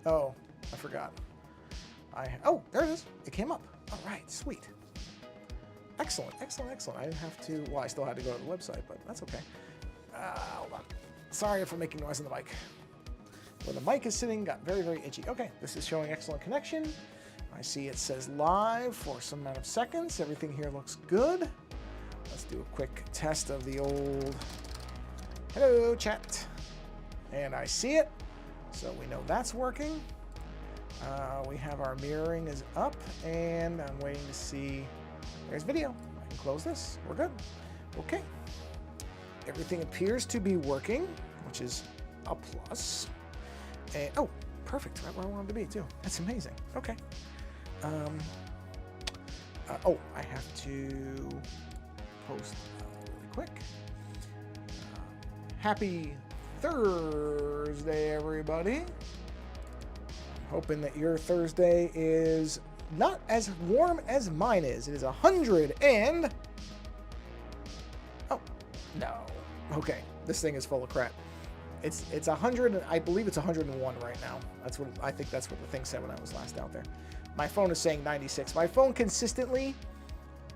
Oh, I forgot. Oh, there it is. It came up. All right, sweet. Excellent, excellent, excellent. I didn't have to. Well, I still had to go to the website, but that's okay. Hold on. Sorry for making noise on the mic. Where the mic is sitting got very, very itchy. Okay, this is showing excellent connection. I see it says live for some amount of seconds. Everything here looks good. Let's do a quick test of the old hello chat. And I see it. So we know that's working. We have our mirroring is up, and I'm waiting to see. There's video. I can close this. We're good. Okay. Everything appears to be working, which is a plus. And, oh, perfect. Right where I wanted to be, too. That's amazing. Okay. Oh, I have to post really quick. Happy Thursday, everybody. Hoping that your Thursday is not as warm as mine is. It is 100 and... Oh, no. Okay, this thing is full of crap. It's 100, I believe it's 101 right now. That's what I think. That's what the thing said when I was last out there. My phone is saying 96. My phone consistently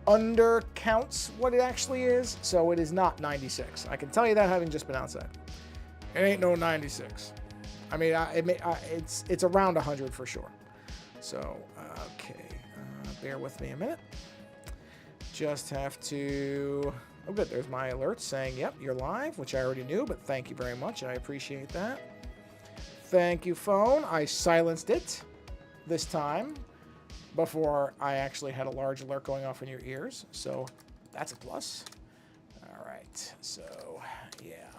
undercounts what it actually is, so it is not 96. I can tell you that having just been outside. It ain't no 96. I mean, it's around 100 for sure. So, okay, bear with me a minute. Just have to... Oh, good. There's my alert saying, yep, you're live, which I already knew, but thank you very much. I appreciate that. Thank you, phone. I silenced it this time before I actually had a large alert going off in your ears, so that's a plus. All right, so, yeah.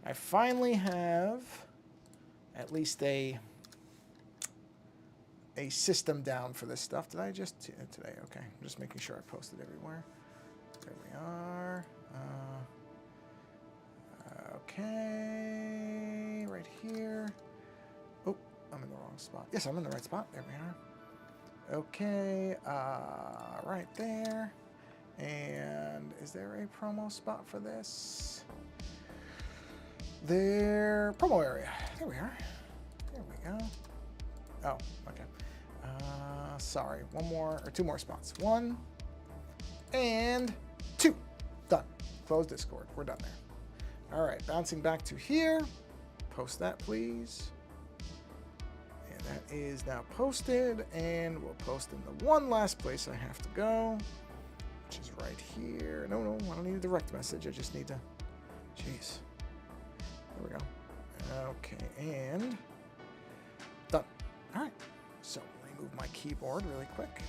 I finally have at least a system down for this stuff. Did I just... Today, okay. I'm just making sure I posted everywhere. There we are. Okay, right here. Oh, I'm in the wrong spot. Yes, I'm in the right spot. There we are. Okay, right there. And is there a promo spot for this? There, promo area. There we are. There we go. Oh, okay. Sorry, one more or two more spots. One and two. Done. Close Discord. We're done there. All right, bouncing back to here. Post that, please. And that is now posted, and we'll post in the one last place I have to go, which is right here. No, I don't need a direct message. I just need to... Jeez. There we go. Okay, and done. All right. So let me move my keyboard really quick,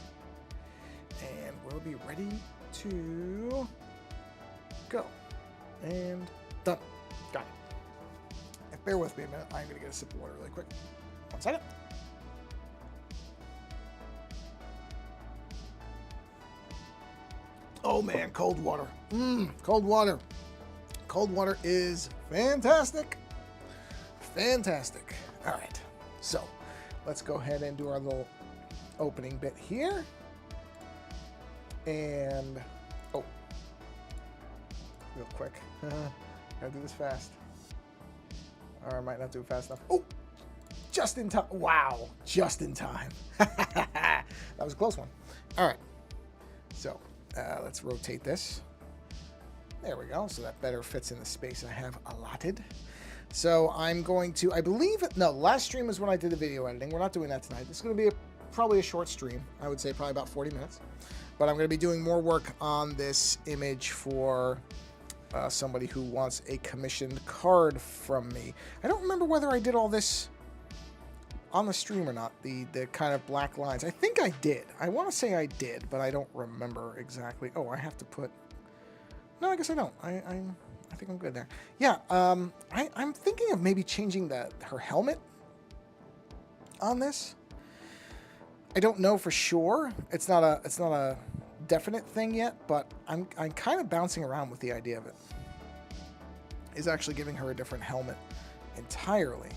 and we'll be ready to go. And done. Got it. Bear with me a minute. I'm going to get a sip of water really quick. 1 second. Oh man, cold water. Cold water. Cold water is fantastic. Fantastic. All right. So let's go ahead and do our little opening bit here. And, oh, real quick. Gotta do this fast. Or I might not do it fast enough. Oh, just in time. Wow, just in time. That was a close one. All right. So let's rotate this. There we go. So that better fits in the space I have allotted. So I'm going to, I believe, no, last stream is when I did the video editing. We're not doing that tonight. This is going to be probably a short stream. I would say probably about 40 minutes. But I'm going to be doing more work on this image for somebody who wants a commissioned card from me. I don't remember whether I did all this on the stream or not, the kind of black lines. I think I did. I want to say I did, but I don't remember exactly. Oh, I have to put... No, I guess I don't. I think I'm good there. Yeah, I'm thinking of maybe changing her helmet on this. I don't know for sure. It's not a definite thing yet, but I'm kind of bouncing around with the idea of it. Is actually giving her a different helmet entirely.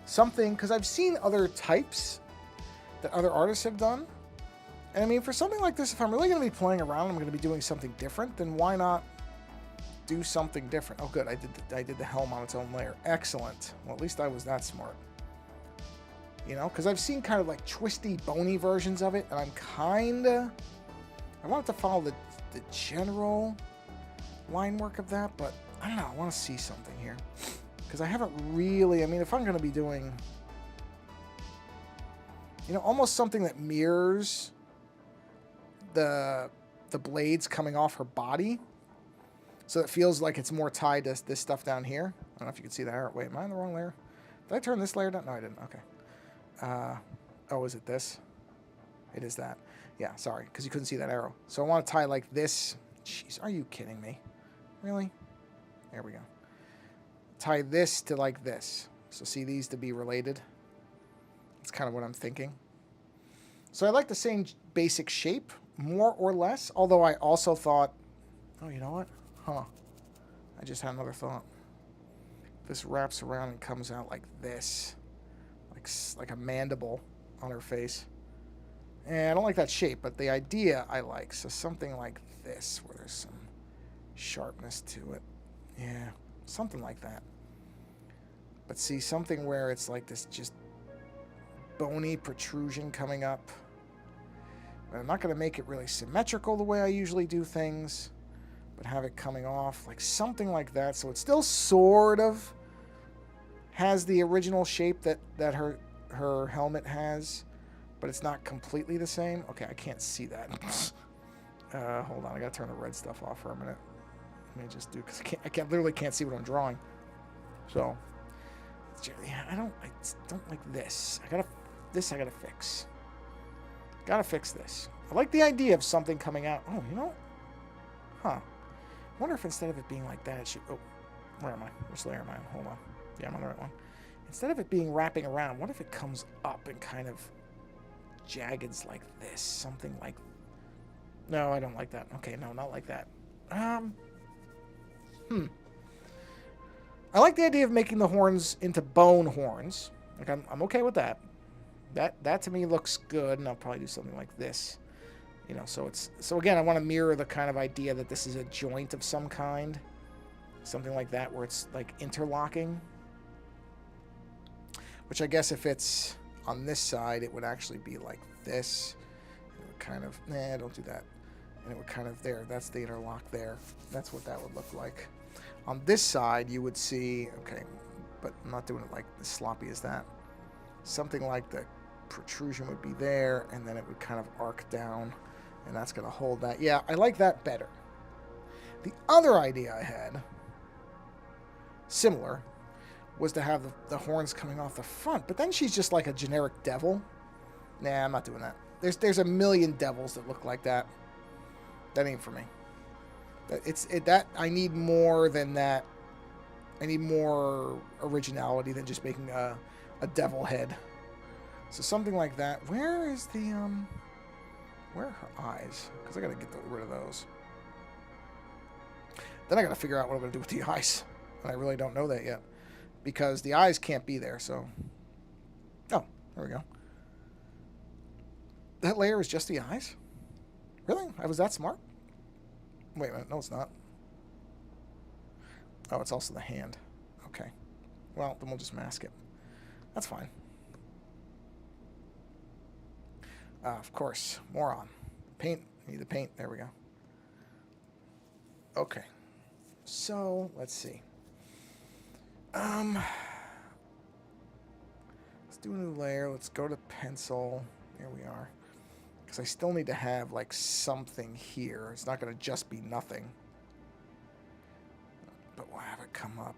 Something, because I've seen other types that other artists have done. And I mean, for something like this, if I'm really going to be playing around, I'm going to be doing something different, then why not do something different. Oh, good. I did the helm on its own layer. Excellent. Well, at least I was that smart. You know, because I've seen kind of like twisty, bony versions of it, and I'm kind of... I want it to follow the general line work of that, but I don't know. I want to see something here. Because I haven't really... I mean, if I'm going to be doing... You know, almost something that mirrors the blades coming off her body. So it feels like it's more tied to this stuff down here. I don't know if you can see that arrow. Wait, am I in the wrong layer? Did I turn this layer down? No, I didn't. Okay. Oh, is it this? It is that. Yeah, sorry, because you couldn't see that arrow. So I want to tie like this. Jeez, are you kidding me? Really? There we go. Tie this to like this. So see these to be related. That's kind of what I'm thinking. So I like the same basic shape, more or less. Although I also thought, oh, you know what? Huh. I just had another thought. This wraps around and comes out like this. Like a mandible on her face. And I don't like that shape, but the idea I like. So something like this, where there's some sharpness to it. Yeah, something like that. But see, something where it's like this just bony protrusion coming up. But I'm not going to make it really symmetrical the way I usually do things, but have it coming off, like something like that. So it still sort of has the original shape that her helmet has, but it's not completely the same. Okay, I can't see that. Hold on, I gotta turn the red stuff off for a minute. Let me just do, because I literally can't see what I'm drawing. So, yeah, I don't like this. I gotta fix. Gotta fix this. I like the idea of something coming out. Oh, you know, huh? I wonder if instead of it being like that, it should. Oh, where am I? Which layer am I on? Hold on. Yeah, I'm on the right one. Instead of it being wrapping around, what if it comes up and kind of jaggeds like this? Something like... No, I don't like that. Okay, no, not like that. I like the idea of making the horns into bone horns. Like, I'm okay with that. That to me looks good, and I'll probably do something like this. You know, so again, I want to mirror the kind of idea that this is a joint of some kind. Something like that, where it's like interlocking. Which I guess if it's on this side, it would actually be like this. It would kind of, nah, don't do that. And it would kind of there. That's the interlock there. That's what that would look like. On this side, you would see, okay, but I'm not doing it like as sloppy as that. Something like the protrusion would be there, and then it would kind of arc down, and that's going to hold that. Yeah, I like that better. The other idea I had, similar, was to have the horns coming off the front, but then she's just like a generic devil. Nah, I'm not doing that. There's a million devils that look like that. That ain't for me. I need more than that. I need more originality than just making a devil head. So something like that. Where is the where are her eyes? Because I gotta get rid of those. Then I gotta figure out what I'm gonna do with the eyes, and I really don't know that yet. Because the eyes can't be there, so... Oh, there we go. That layer is just the eyes? Really? I was that smart? Wait a minute, no it's not. Oh, it's also the hand. Okay. Well, then we'll just mask it. That's fine. Of course, moron. Paint, I need the paint, there we go. Okay. So, let's see. Let's do a new layer. Let's go to pencil. Here we are. Because I still need to have, like, something here. It's not going to just be nothing. But we'll have it come up.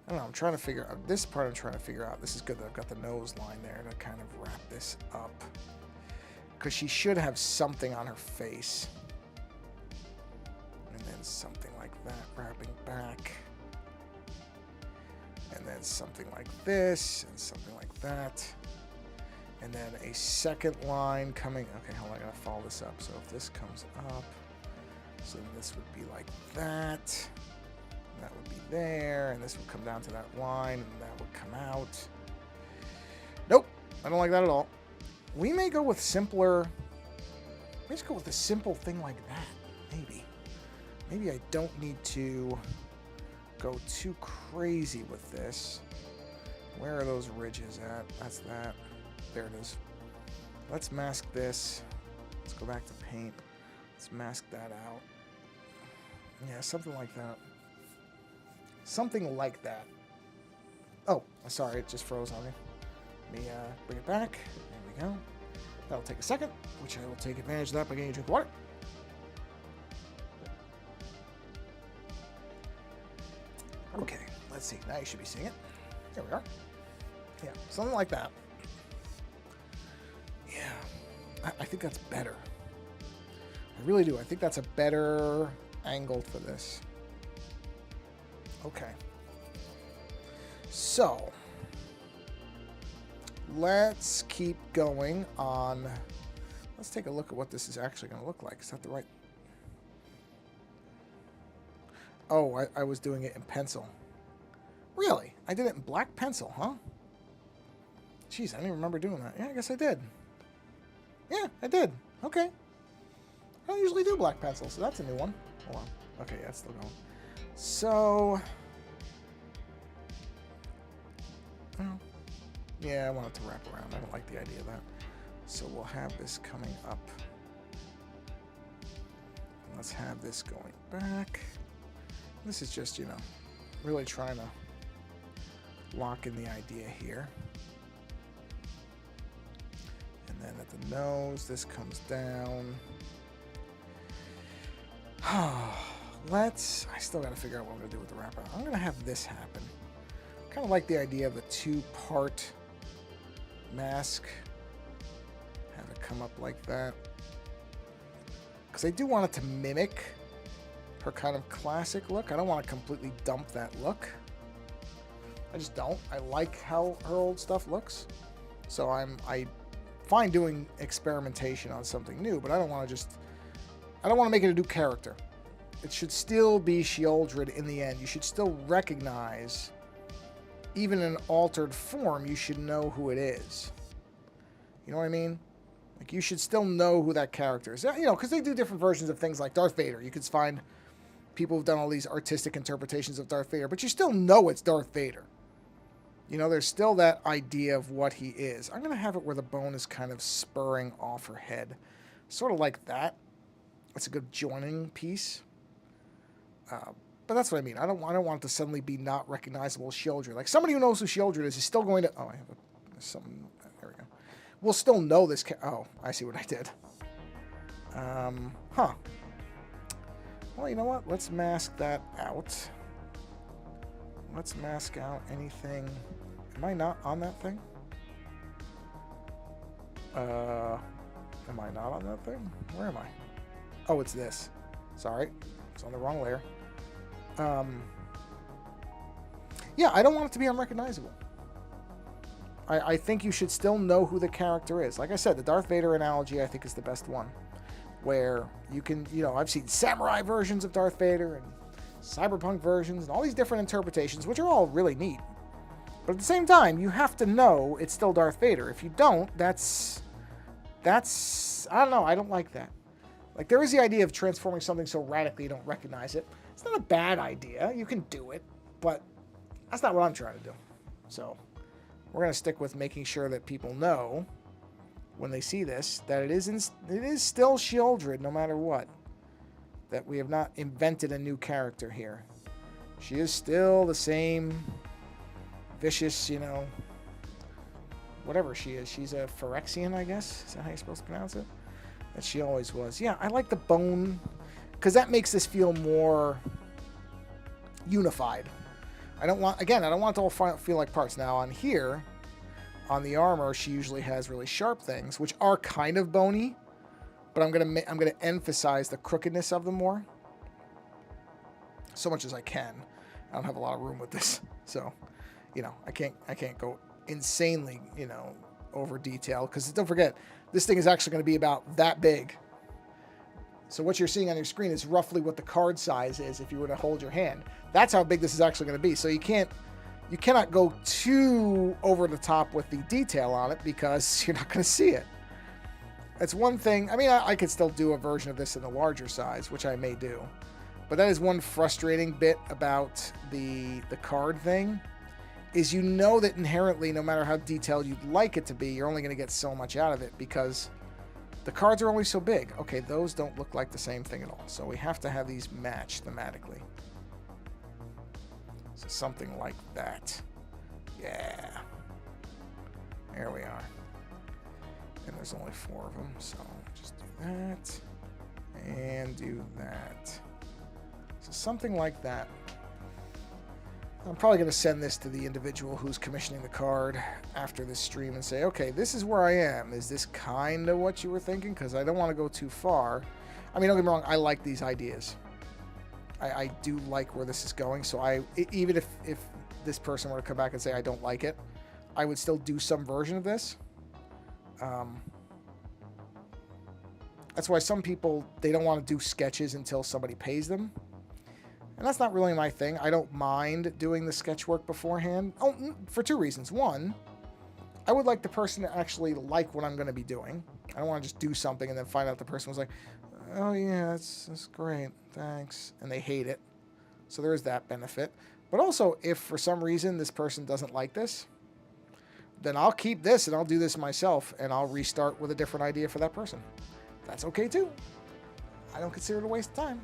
I don't know. I'm trying to figure out... This part I'm trying to figure out. This is good that I've got the nose line there to kind of wrap this up. Because she should have something on her face. And then something like that wrapping back. And then something like this, and something like that. And then a second line coming... Okay, hold on, I gotta follow this up. So if this comes up, so then this would be like that. And that would be there, and this would come down to that line, and that would come out. Nope, I don't like that at all. We may go with simpler... Let's go with a simple thing like that, maybe. maybe I don't need to go too crazy with this. Where are those ridges at? That's that. There it is. Let's mask this. Let's go back to paint. Let's mask that out. Yeah, something like that. Something like that. Oh, sorry, it just froze on me. Let me bring it back. There we go. That'll take a second, which I will take advantage of that by getting a drink of water. Okay, let's see. Now you should be seeing it. There we are. Yeah, something like that. Yeah, I think that's better. I really do. I think that's a better angle for this. Okay. So, let's keep going on. Let's take a look at what this is actually going to look like. Is that the right? Oh, I was doing it in pencil. Really? I did it in black pencil, huh? Jeez, I don't even remember doing that. Yeah, I guess I did. Yeah, I did. Okay. I don't usually do black pencil, so that's a new one. Hold on. Okay, yeah, it's still going. So... oh. Yeah, I want it to wrap around. I don't like the idea of that. So we'll have this coming up. Let's have this going back. This is just, you know, really trying to lock in the idea here. And then at the nose, this comes down. I still got to figure out what I'm going to do with the wrap. I'm going to have this happen. Kind of like the idea of a two-part mask. Have it come up like that. Because I do want it to mimic her kind of classic look. I don't want to completely dump that look. I just don't. I like how her old stuff looks. So I fine doing experimentation on something new, but I don't want to make it a new character. It should still be Sheoldred in the end. You should still recognize, even in altered form, you should know who it is. You know what I mean? Like, you should still know who that character is. You know, because they do different versions of things like Darth Vader. You could find people who've done all these artistic interpretations of Darth Vader, but you still know it's Darth Vader. You know, there's still that idea of what he is. I'm going to have it where the bone is kind of spurring off her head. Sort of like that. It's a good joining piece. But that's what I mean. I don't want it to suddenly be not recognizable as Sheoldred. Like, somebody who knows who Sheoldred is still going to... oh, I have something... there we go. We'll still know this... oh, I see what I did. Huh. Well, you know what? Let's mask that out. Let's mask out anything... am I not on that thing? Am I not on that thing? Where am I? Oh, it's this. Sorry. It's on the wrong layer. Yeah, I don't want it to be unrecognizable. I think you should still know who the character is. Like I said, the Darth Vader analogy, I think, is the best one. Where you can, you know, I've seen samurai versions of Darth Vader and cyberpunk versions and all these different interpretations, which are all really neat. But at the same time, you have to know it's still Darth Vader. If you don't, that's I don't know, I don't like that. Like, there is the idea of transforming something so radically you don't recognize it. It's not a bad idea. You can do it, but that's not what I'm trying to do. So, we're going to stick with making sure that people know when they see this that it is still Sheoldred no matter what. That we have not invented a new character here. She is still the same vicious, you know, whatever she is. She's a Phyrexian, I guess. Is that how you're supposed to pronounce it? That she always was. Yeah, I like the bone, because that makes this feel more unified. I don't want it to all feel like parts. Now, on here, on the armor, she usually has really sharp things, which are kind of bony, but I'm gonna emphasize the crookedness of them more, so much as I can. I don't have a lot of room with this, so, you know, I can't go insanely, you know, over detail, because don't forget, this thing is actually going to be about that big. So what you're seeing on your screen is roughly what the card size is if you were to hold your hand. That's how big this is actually going to be. So you cannot go too over the top with the detail on it, because you're not going to see it. That's one thing. I mean, I could still do a version of this in the larger size, which I may do. But that is one frustrating bit about the card thing, is you know that inherently, no matter how detailed you'd like it to be, you're only going to get so much out of it because the cards are only so big. Okay, those don't look like the same thing at all. So we have to have these match thematically. So something like that. Yeah. There we are. And there's only 4 of them, so just do that. And do that. So something like that. I'm probably going to send this to the individual who's commissioning the card after this stream and say, okay, this is where I am. Is this kind of what you were thinking? Because I don't want to go too far. I mean, don't get me wrong, I like these ideas. I do like where this is going. So even if this person were to come back and say I don't like it, I would still do some version of this. That's why some people, they don't want to do sketches until somebody pays them. And that's not really my thing. I don't mind doing the sketch work beforehand. Oh, for 2 reasons. One, I would like the person to actually like what I'm going to be doing. I don't want to just do something and then find out the person was like, oh yeah, that's great, thanks. And they hate it. So there's that benefit. But also, if for some reason this person doesn't like this, then I'll keep this and I'll do this myself and I'll restart with a different idea for that person. That's okay too. I don't consider it a waste of time,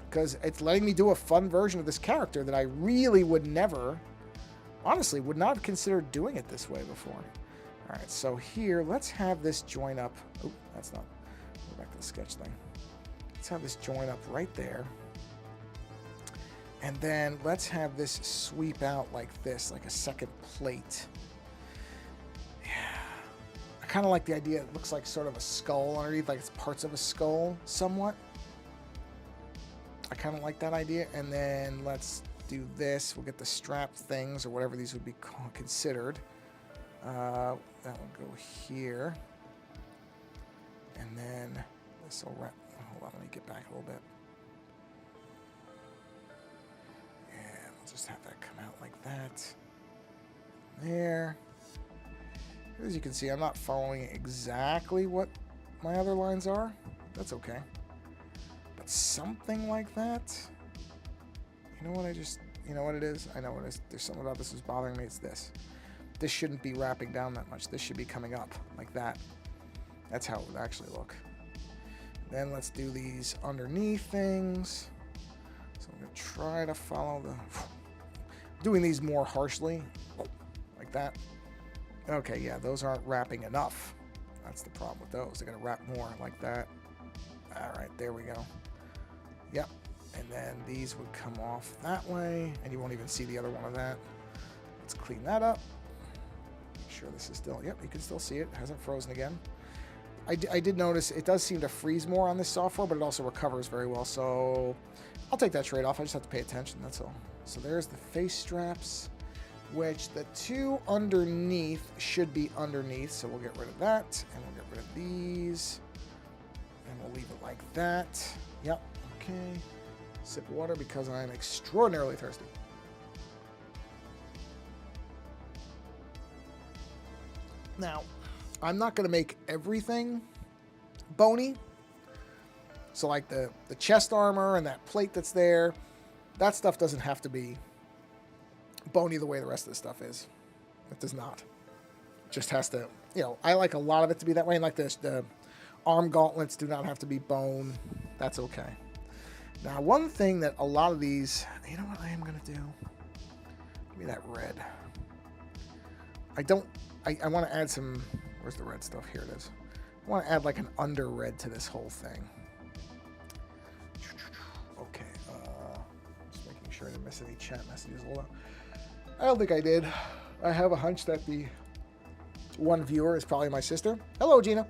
because it's letting me do a fun version of this character that I really would never, honestly, would not have considered doing it this way before. All right, so here, let's have this join up. Oh, that's not, go back to the sketch thing. Let's have this join up right there. And then let's have this sweep out like this, like a second plate. Yeah. I kind of like the idea. It looks like sort of a skull underneath, like it's parts of a skull somewhat. I kind of like that idea. And then let's do this. We'll get the strap things or whatever these would be considered. That will go here. And then this will wrap. Hold on, let me get back a little bit. And we'll just have that come out like that. There. As you can see, I'm not following exactly what my other lines are. That's okay. But something like that. You know what you know what it is? I know what it is. There's something about this that's bothering me. It's this. This shouldn't be wrapping down that much. This should be coming up like that. That's how it would actually look. Then let's do these underneath things. So I'm going to try to follow the... Doing these more harshly. Like that. Okay, yeah, those aren't wrapping enough. That's the problem with those. They're going to wrap more like that. All right, there we go. Yep. And then these would come off that way. And you won't even see the other one of that. Let's clean that up. Make sure this is still... Yep, you can still see it. It hasn't frozen again. I did notice it does seem to freeze more on this software, but it also recovers very well. So I'll take that trade-off. I just have to pay attention. That's all. So there's the face straps, which the 2 underneath should be underneath. So we'll get rid of that, and we'll get rid of these, and we'll leave it like that. Yep. Okay. Sip of water because I'm extraordinarily thirsty. Now, I'm not going to make everything bony. So like the chest armor and that plate that's there, that stuff doesn't have to be bony the way the rest of the stuff is. It does not. It just has to, you know, I like a lot of it to be that way. And like this, the arm gauntlets do not have to be bone. That's okay. Now, one thing that a lot of these, you know what I am going to do? Give me that red. I want to add some... Where's the red stuff? Here it is. I want to add like an under red to this whole thing. Okay. Just making sure I didn't miss any chat messages. I don't think I did. I have a hunch that the one viewer is probably my sister. Hello, Gina.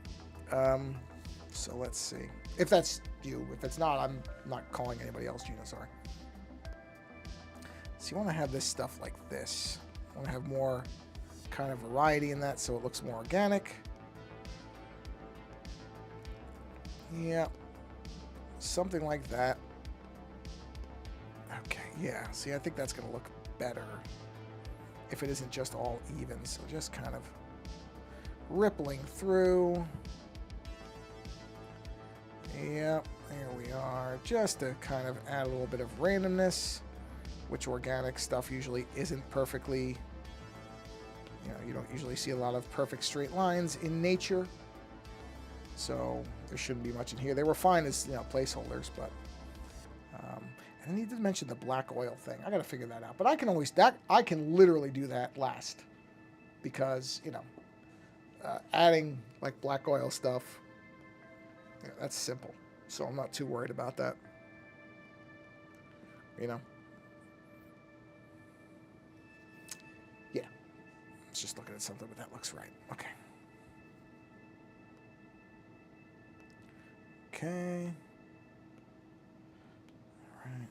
So let's see. If that's you. If it's not, I'm not calling anybody else Gina. Sorry. So you want to have this stuff like this. I want to have more kind of variety in that so it looks more organic. Yeah, something like that. Okay, yeah, see, I think that's going to look better if it isn't just all even. So just kind of rippling through. Yeah, There we are, just to kind of add a little bit of randomness, which organic stuff usually isn't perfectly, you don't usually see a lot of perfect straight lines in nature. So there shouldn't be much in here. They were fine as, placeholders, but, and I need to mention the black oil thing. I got to figure that out, but I can literally do that last because, adding like black oil stuff, that's simple. So I'm not too worried about that. Yeah. Let's just looking at something, but that looks right. Okay. Okay. All right.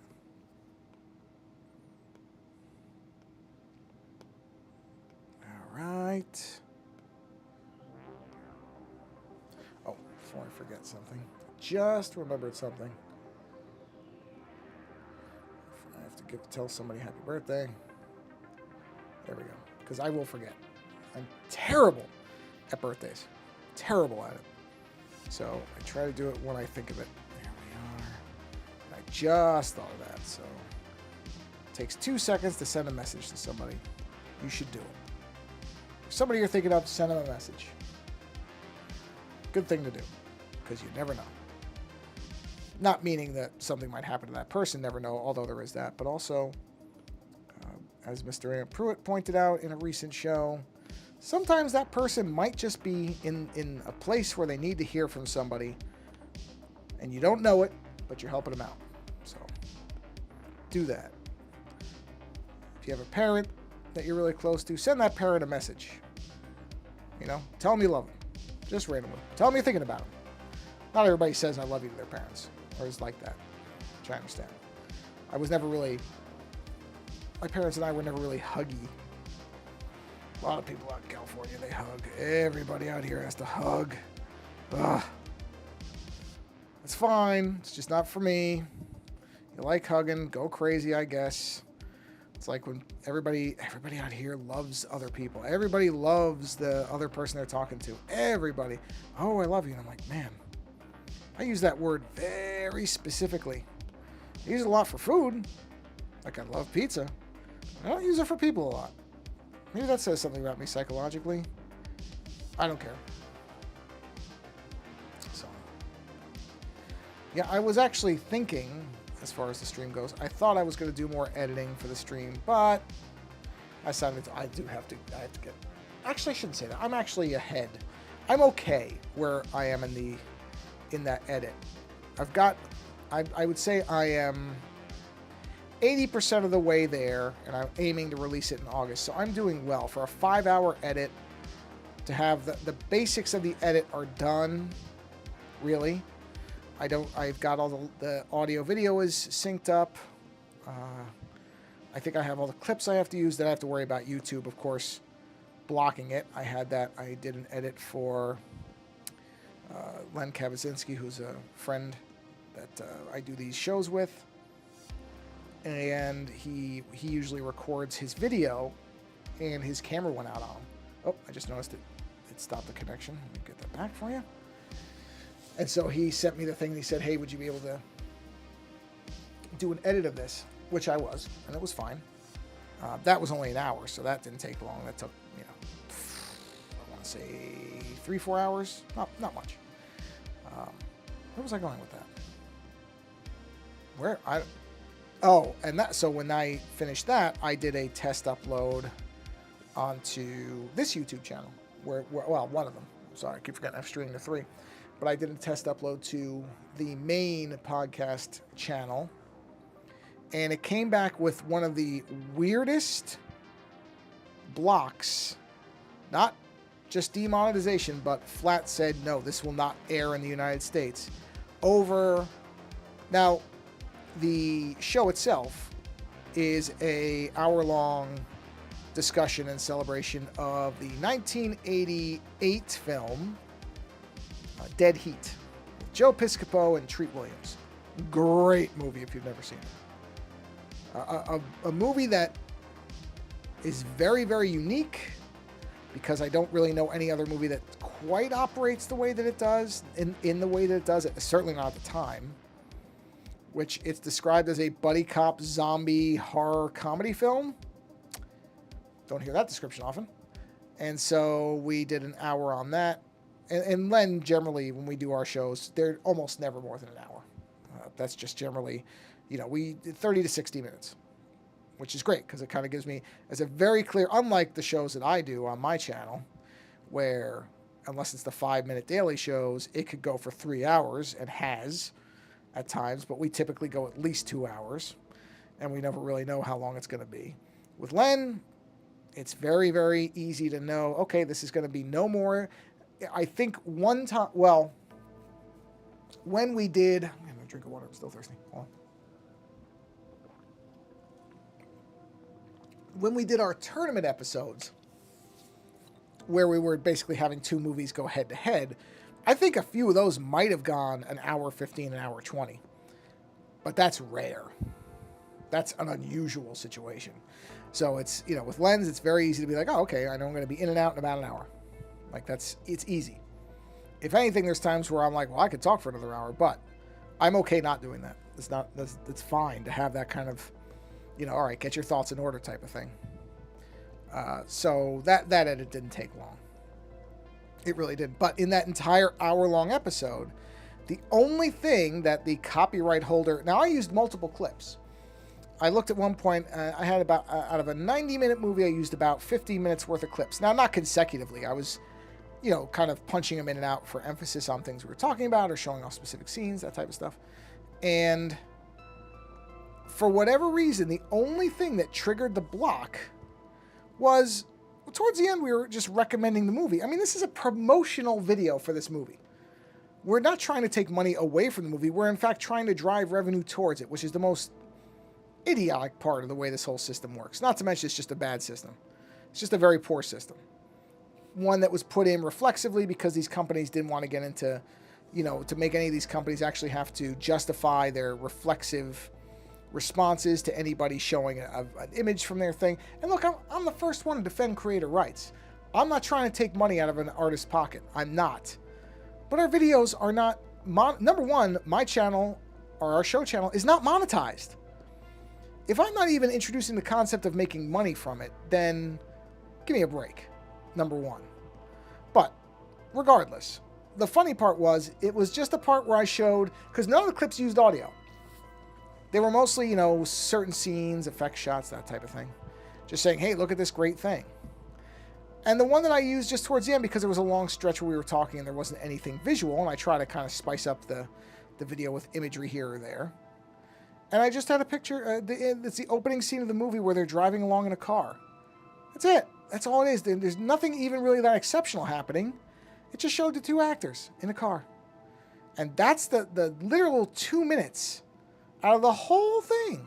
All right. Oh, before I forget something, just remembered something. I have to tell somebody happy birthday. There we go. Because I will forget. I'm terrible at birthdays. Terrible at it. So I try to do it when I think of it. There we are. And I just thought of that. So it takes 2 seconds to send a message to somebody. You should do it. If somebody you're thinking of, send them a message. Good thing to do. Because you never know. Not meaning that something might happen to that person, never know, although there is that. But also, as Mr. Ann Pruitt pointed out in a recent show, sometimes that person might just be in a place where they need to hear from somebody, and you don't know it, but you're helping them out. So do that. If you have a parent that you're really close to, send that parent a message. Tell them you love them. Just randomly. Tell them you're thinking about them. Not everybody says I love you to their parents, or is like that, which I understand. My parents and I were never really huggy. A lot of people out in California, they hug. Everybody out here has to hug. Ugh. It's fine. It's just not for me. You like hugging, go crazy, I guess. It's like when everybody out here loves other people. Everybody loves the other person they're talking to. Everybody. Oh, I love you. And I'm like, man, I use that word very specifically. I use it a lot for food. Like I love pizza. I don't use it for people a lot. Maybe that says something about me psychologically. I don't care. So, yeah, I was actually thinking, as far as the stream goes, I thought I was going to do more editing for the stream, but I have to get. Actually, I shouldn't say that. I'm actually ahead. I'm okay where I am in that edit. I would say I am 80% of the way there, and I'm aiming to release it in August. So I'm doing well. For a 5-hour edit, to have the basics of the edit are done, really. I've got all the audio video is synced up. I think I have all the clips I have to use. That I have to worry about YouTube, of course, blocking it. I did an edit for Len Kabaczynski, who's a friend that I do these shows with. And he usually records his video, and his camera went out on him. Oh, I just noticed it stopped the connection. Let me get that back for you. And so he sent me the thing, and he said, hey, would you be able to do an edit of this? Which I was, and it was fine. That was only an hour, so that didn't take long. That took, I want to say 3-4 hours. Not much. Where was I going with that? So when I finished that, I did a test upload onto this YouTube channel, one of them. Sorry, I keep forgetting I've streamed to 3. But I did a test upload to the main podcast channel, and it came back with one of the weirdest blocks. Not just demonetization, but flat said, no, this will not air in the United States. Now, the show itself is a hour-long discussion and celebration of the 1988 film Dead Heat with Joe Piscopo and Treat Williams. Great movie if you've never seen it. A movie that is very, very unique because I don't really know any other movie that quite operates the way that it does in the way that it does. Certainly not at the time. which it's described as a buddy cop zombie horror comedy film. Don't hear that description often. And so we did an hour on that. And Len, generally, when we do our shows, they're almost never more than an hour. That's just generally, we 30 to 60 minutes, which is great because it kind of gives me as a very clear, unlike the shows that I do on my channel, where unless it's the 5-minute daily shows, it could go for 3 hours and has at times, but we typically go at least 2 hours and we never really know how long it's going to be. With Len, it's very, very easy to know, okay, this is going to be no more. I think one time, well, when we did, I'm going to drink of water, I'm still thirsty. Hold on. When we did our tournament episodes, where we were basically having 2 movies go head to head, I think a few of those might have gone an hour 15, an hour 20. But that's rare. That's an unusual situation. So it's, with Lens, it's very easy to be like, oh, okay, I know I'm going to be in and out in about an hour. Like it's easy. If anything, there's times where I'm like, well, I could talk for another hour, but I'm okay not doing that. It's fine to have that kind of, all right, get your thoughts in order type of thing. So that edit didn't take long. It really did. But in that entire hour-long episode, the only thing that the copyright holder... Now, I used multiple clips. I looked at one point, I had about... out of a 90-minute movie, I used about 15 minutes worth of clips. Now, not consecutively. I was, kind of punching them in and out for emphasis on things we were talking about or showing off specific scenes, that type of stuff. And for whatever reason, the only thing that triggered the block was... towards the end, we were just recommending the movie. I mean, this is a promotional video for this movie. We're not trying to take money away from the movie. We're, in fact, trying to drive revenue towards it, which is the most idiotic part of the way this whole system works. Not to mention it's just a bad system. It's just a very poor system. One that was put in reflexively because these companies didn't want to get into, to make any of these companies actually have to justify their reflexive responses to anybody showing an image from their thing. And look, I'm the first one to defend creator rights. I'm not trying to take money out of an artist's pocket. I'm not. But our videos are not... Number one, my channel, or our show channel, is not monetized. If I'm not even introducing the concept of making money from it, then give me a break. Number one. But regardless, the funny part was, it was just a part where I showed... because none of the clips used audio. They were mostly, certain scenes, effect shots, that type of thing. Just saying, hey, look at this great thing. And the one that I used just towards the end, because there was a long stretch where we were talking and there wasn't anything visual, and I try to kind of spice up the video with imagery here or there. And I just had a picture, it's the opening scene of the movie where they're driving along in a car. That's it. That's all it is. There's nothing even really that exceptional happening. It just showed the 2 actors in a car. And that's the literal 2 minutes out of the whole thing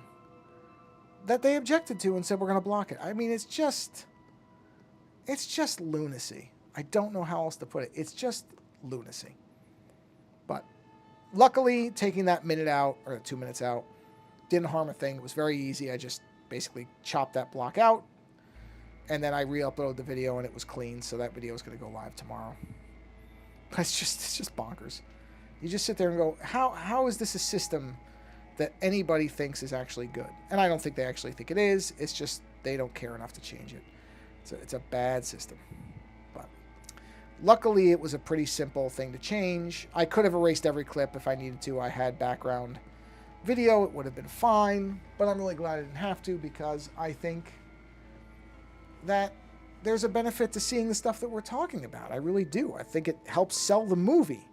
that they objected to and said we're going to block it. I mean, it's just lunacy. I don't know how else to put it. It's just lunacy. But luckily, taking that minute out, or 2 minutes out, didn't harm a thing. It was very easy. I just basically chopped that block out, and then I re-uploaded the video, and it was clean, so that video is going to go live tomorrow. It's just bonkers. You just sit there and go, how is this a system that anybody thinks is actually good? And I don't think they actually think it is. It's just they don't care enough to change it. It's a bad system. But luckily, it was a pretty simple thing to change. I could have erased every clip if I needed to. I had background video. It would have been fine. But I'm really glad I didn't have to, because I think that there's a benefit to seeing the stuff that we're talking about. I really do. I think it helps sell the movie.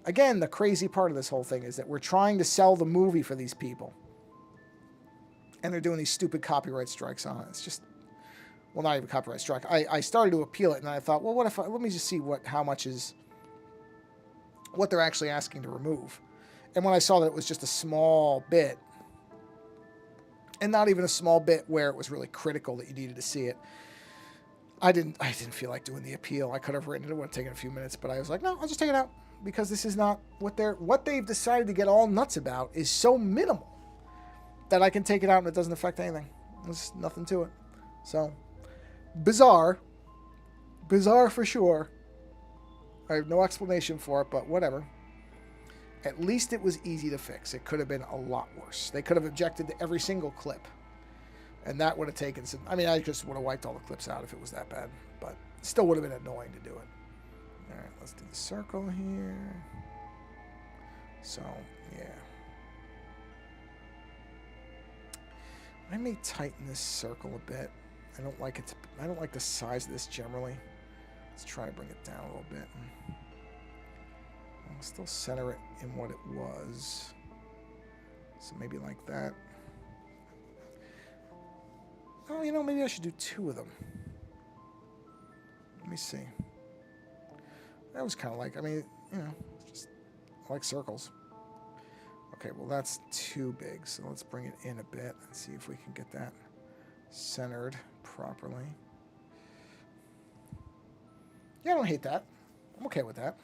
Again, the crazy part of this whole thing is that we're trying to sell the movie for these people. And they're doing these stupid copyright strikes on it. It's just, well, not even copyright strike. I started to appeal it, and I thought, well, what if let me just see what they're actually asking to remove. And when I saw that it was just a small bit, and not even a small bit where it was really critical that you needed to see it, I didn't feel like doing the appeal. I could have written it. It would have taken a few minutes, but I was like, no, I'll just take it out. Because this is not what they've decided to get all nuts about is so minimal that I can take it out and it doesn't affect anything. There's nothing to it. So, bizarre for sure. I have no explanation for it, but whatever. At least it was easy to fix. It could have been a lot worse. They could have objected to every single clip. And that would have taken some... I mean, I just would have wiped all the clips out if it was that bad. But it still would have been annoying to do it. All right, let's do the circle here. So, yeah. I may tighten this circle a bit. I don't like it. I don't like the size of this generally. Let's try to bring it down a little bit. I'll still center it in what it was. So maybe like that. Oh, you know, maybe I should do 2 of them. Let me see. That was kind of like, I mean, you know, just I like circles. Okay, well, that's too big, so let's bring it in a bit and see if we can get that centered properly. Yeah, I don't hate that. I'm okay with that.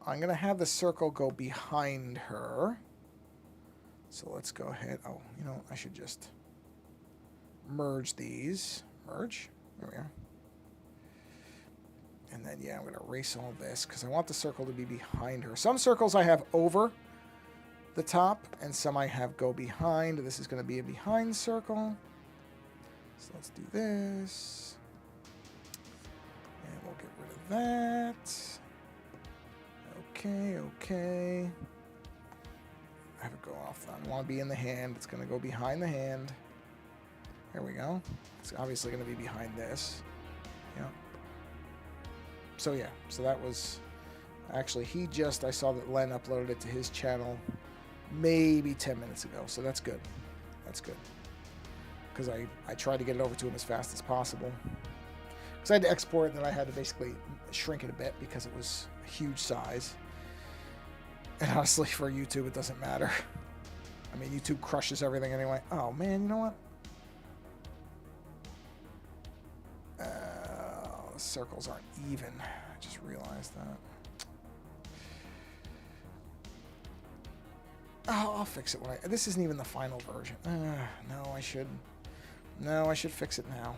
I'm going to have the circle go behind her. So let's go ahead. Oh, you know, I should just merge these. Merge. There we are. And then, yeah, I'm going to erase all this because I want the circle to be behind her. Some circles I have over the top, and some I have go behind. This is going to be a behind circle. So let's do this. And we'll get rid of that. Okay, okay. I have it go off. I don't want to be in the hand. It's going to go behind the hand. There we go. It's obviously going to be behind this. Yeah. So yeah, so that was actually I saw that Len uploaded it to his channel maybe 10 minutes ago. So that's good. That's good. Because I tried to get it over to him as fast as possible. Because I had to export it, and then I had to basically shrink it a bit because it was a huge size. And honestly, for YouTube, it doesn't matter. I mean, YouTube crushes everything anyway. Oh, man, you know what? The circles aren't even. I just realized that. Oh, I'll fix it when this isn't even the final version. No, I should fix it now.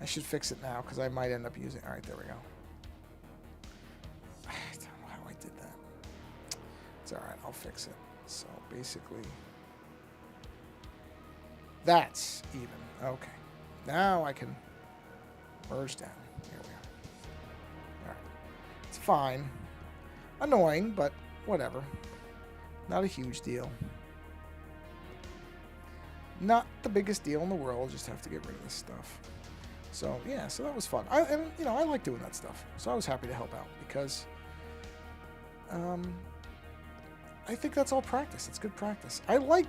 I should fix it now because I might end up using... All right, there we go. I don't know how I did that. It's all right. I'll fix it. So basically, that's even. Okay. Now I can merge down. Here we are. All right. It's fine. Annoying, but whatever. Not a huge deal. Not the biggest deal in the world. Just have to get rid of this stuff. So yeah, so that was fun. And you know, I like doing that stuff. So I was happy to help out because I think that's all practice. It's good practice. I like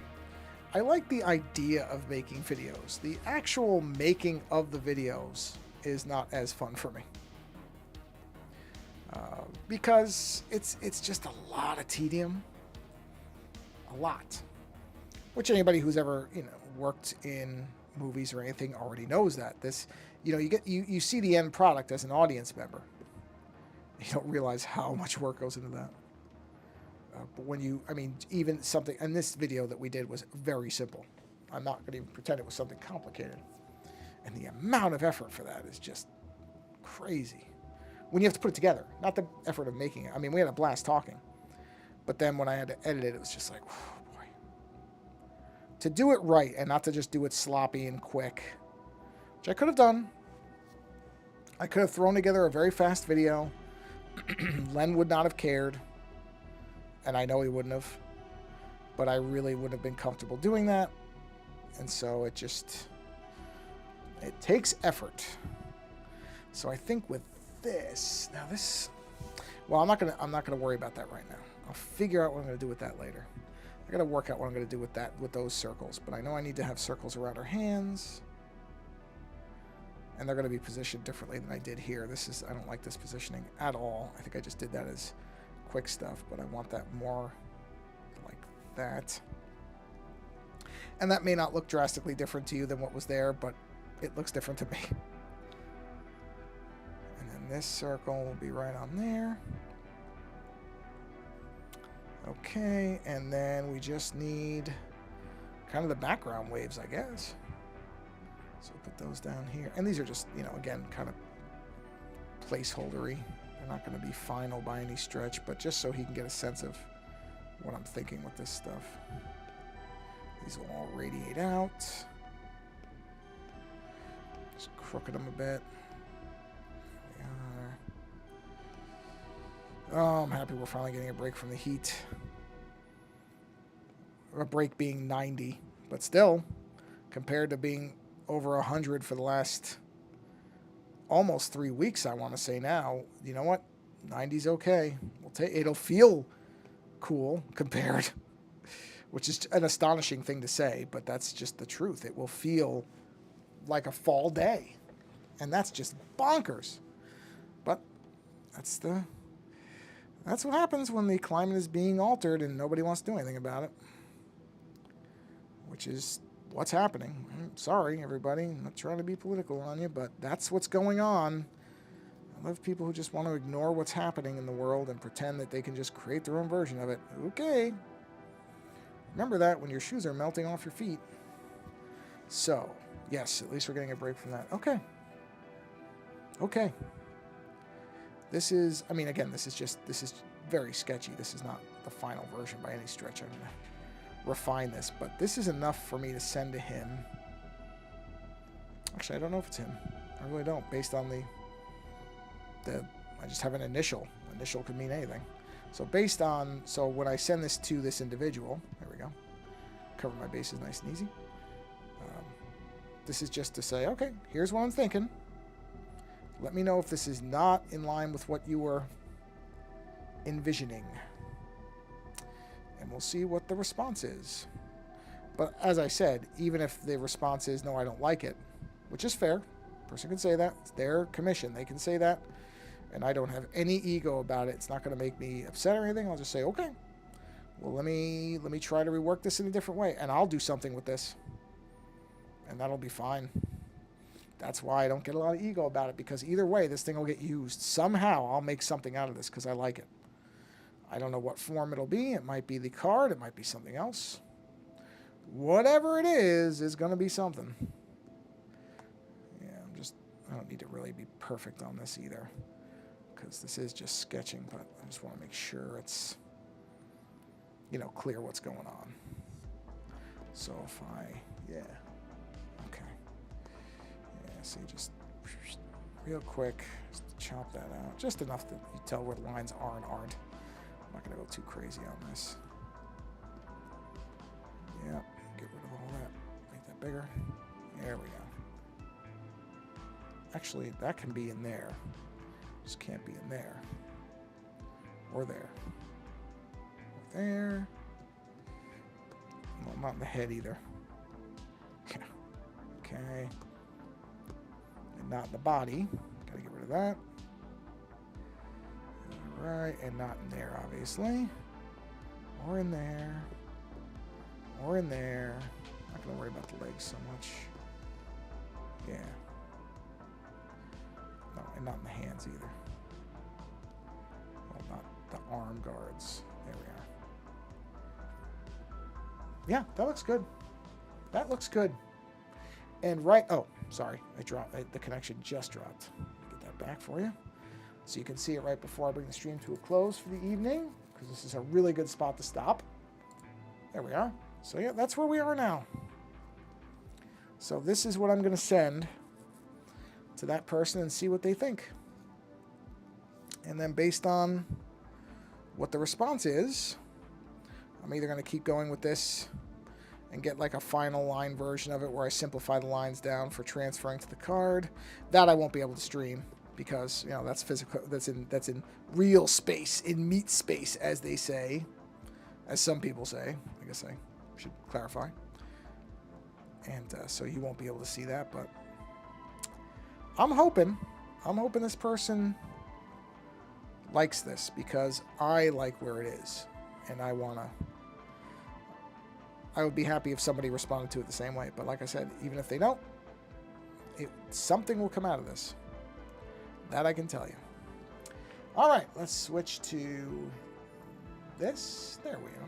the idea of making videos. The actual making of the videos is not as fun for me. Because it's just a lot of tedium. A lot. Which anybody who's ever, you know, worked in movies or anything already knows that. This, you know, you see the end product as an audience member. You don't realize how much work goes into that. But when you, I mean, even something, and this video that we did was very simple. I'm not going to even pretend it was something complicated. And the amount of effort for that is just crazy. When you have to put it together, not the effort of making it. I mean, we had a blast talking. But then when I had to edit it, it was just like, oh boy. To do it right and not to just do it sloppy and quick, which I could have done. I could have thrown together a very fast video. Len would not have cared. And I know he wouldn't have. But I really wouldn't have been comfortable doing that. And so it takes effort. So I think with this, now this, well, I'm not gonna worry about that right now. I'll figure out what I'm gonna do with that later. I gotta work out what I'm gonna do with those circles. But I know I need to have circles around her hands. And they're gonna be positioned differently than I did here. I don't like this positioning at all. I think I just did that as quick stuff, but I want that more like that. And that may not look drastically different to you than what was there, but it looks different to me. And then this circle will be right on there. Okay, and then we just need kind of the background waves, I guess. So we'll put those down here. And these are just, you know, again, kind of placeholdery. They're not going to be final by any stretch, but just so he can get a sense of what I'm thinking with this stuff. These will all radiate out. Just crooked them a bit. There we are. Oh, I'm happy we're finally getting a break from the heat. A break being 90, but still, compared to being over 100 for the last almost 3 weeks, I want to say now, you know what? 90's okay. It'll feel cool compared, which is an astonishing thing to say, but that's just the truth. It will feel like a fall day, and that's just bonkers. But that's what happens when the climate is being altered and nobody wants to do anything about it, which is what's happening. I'm sorry, everybody. I'm not trying to be political on you, but that's what's going on. I love people who just want to ignore what's happening in the world and pretend that they can just create their own version of it. Okay. Remember that when your shoes are melting off your feet. So, yes, at least we're getting a break from that. Okay. Okay. This is, I mean, again, this is very sketchy. This is not the final version by any stretch. I'm going to refine this, but this is enough for me to send to him. Actually, I don't know if it's him. I really don't, based on I just have an initial. Initial could mean anything. So so when I send this to this individual, there we go. Cover my bases nice and easy. This is just to say, okay, here's what I'm thinking. Let me know if this is not in line with what you were envisioning. And we'll see what the response is. But as I said, even if the response is, no, I don't like it, which is fair. Person can say that. It's their commission. They can say that. And I don't have any ego about it. It's not going to make me upset or anything. I'll just say, okay, well, let me try to rework this in a different way. And I'll do something with this. And that'll be fine. That's why I don't get a lot of ego about it, because either way, this thing will get used. Somehow, I'll make something out of this because I like it. I don't know what form it'll be. It might be the card. It might be something else. Whatever it is going to be something. Yeah, I don't need to really be perfect on this either, because this is just sketching, but I just want to make sure it's, clear what's going on. So if yeah. Okay. Yeah, see, just real quick, just chop that out. Just enough that you tell where the lines are and aren't. I'm not going to go too crazy on this. Yeah, get rid of all that. Make that bigger. There we go. Actually, that can be in there. Just can't be in there. Or there. Or there. Well, not in the head either. Okay. And not in the body. Gotta get rid of that. Right, and not in there, obviously. Or in there. Or in there. Not gonna worry about the legs so much. Yeah. No, and not in the hands either. Well, not the arm guards. There we are. Yeah, that looks good. That looks good. And oh, sorry, the connection just dropped. Get that back for you, so you can see it right before I bring the stream to a close for the evening, because this is a really good spot to stop. There we are. So yeah, that's where we are now. So this is what I'm going to send to that person and see what they think. And then based on what the response is, I'm either going to keep going with this and get like a final line version of it where I simplify the lines down for transferring to the card. That I won't be able to stream, because that's physical. That's in real space, in meat space, as they say, as some people say. I guess I should clarify. And so you won't be able to see that, but I'm hoping this person likes this, because I like where it is, and I would be happy if somebody responded to it the same way. But like I said, even if they don't, something will come out of this. That I can tell you. All right, let's switch to this. There we are.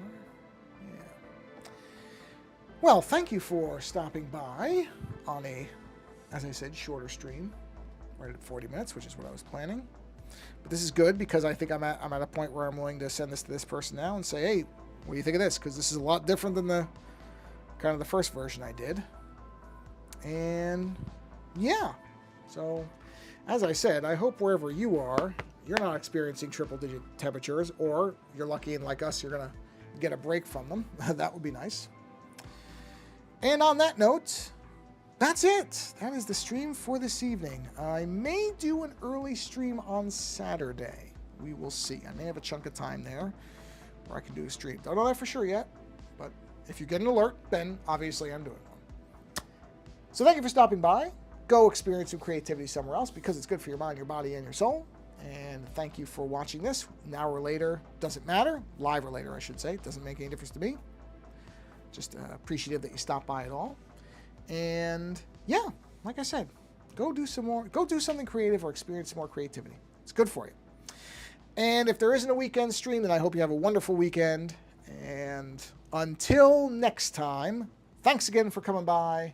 Yeah. Well, thank you for stopping by on as I said, shorter stream, right at 40 minutes, which is what I was planning. But this is good because I think I'm at a point where I'm willing to send this to this person now and say, hey, what do you think of this? Because this is a lot different than the kind of the first version I did. And yeah, so as I said, I hope wherever you are, you're not experiencing triple-digit temperatures, or you're lucky and like us, you're going to get a break from them. That would be nice. And on that note, that's it. That is the stream for this evening. I may do an early stream on Saturday. We will see. I may have a chunk of time there where I can do a stream. Don't know that for sure yet, but if you get an alert, then obviously I'm doing one. So thank you for stopping by. Go experience some creativity somewhere else because it's good for your mind, your body, and your soul. And thank you for watching this. An hour later, doesn't matter. Live or later, I should say. Doesn't make any difference to me. Just appreciative that you stopped by at all. And yeah, like I said, go do something creative or experience some more creativity. It's good for you. And if there isn't a weekend stream, then I hope you have a wonderful weekend. And until next time, thanks again for coming by.